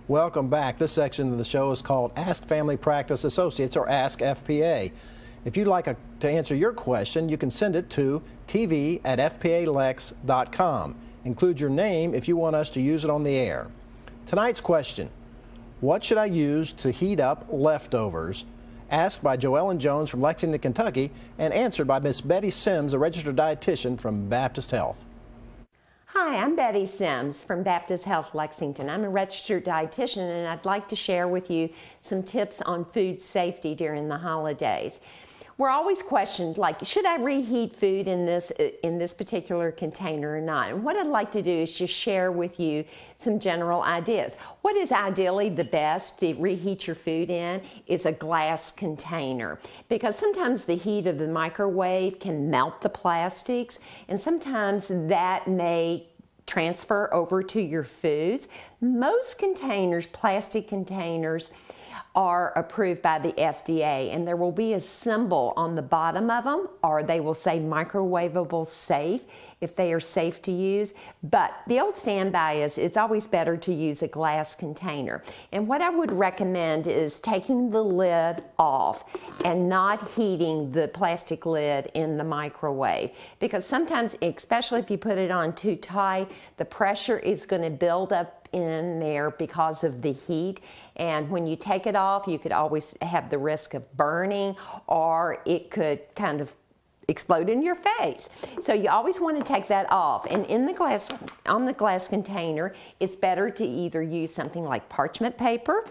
Welcome back. This section of the show is called Ask Family Practice Associates, or Ask FPA. If you'd like to answer your question, you can send it to tv@fpalex.com. Include your name if you want us to use it on the air. Tonight's question: what should I use to heat up leftovers? Asked by Joellen Jones from Lexington, Kentucky, and answered by Miss Betty Sims, a registered dietitian from Baptist Health. Hi, I'm Betty Sims from Baptist Health Lexington. I'm a registered dietitian, and I'd like to share with you some tips on food safety during the holidays. We're always questioned, like, should I reheat food in this particular container or not? And what I'd like to do is just share with you some general ideas. What is ideally the best to reheat your food in is a glass container, because sometimes the heat of the microwave can melt the plastics, and sometimes that may transfer over to your foods. Most containers, plastic containers, are approved by the FDA, and there will be a symbol on the bottom of them, or they will say microwavable safe if they are safe to use. But the old standby is it's always better to use a glass container. And what I would recommend is taking the lid off and not heating the plastic lid in the microwave, because sometimes, especially if you put it on too tight, the pressure is going to build up in there because of the heat, and when you take it off, you could always have the risk of burning, or it could kind of explode in your face. So you always want to take that off. And on the glass container, it's better to either use something like parchment paper,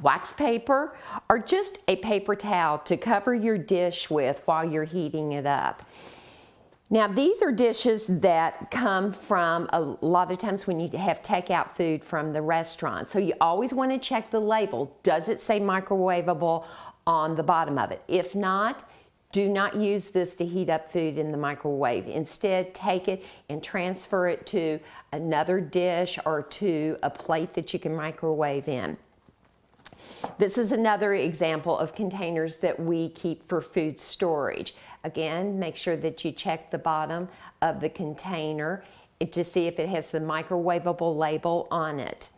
wax paper, or just a paper towel to cover your dish with while you're heating it up. Now, these are dishes that come from a lot of times when you have takeout food from the restaurant. So you always want to check the label. Does it say microwavable on the bottom of it? If not, do not use this to heat up food in the microwave. Instead, take it and transfer it to another dish or to a plate that you can microwave in. This is another example of containers that we keep for food storage. Again, make sure that you check the bottom of the container to see if it has the microwavable label on it.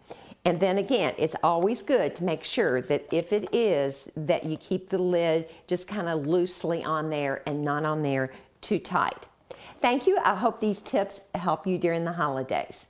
And then again, it's always good to make sure that if it is, that you keep the lid just kind of loosely on there and not on there too tight. Thank you. I hope these tips help you during the holidays.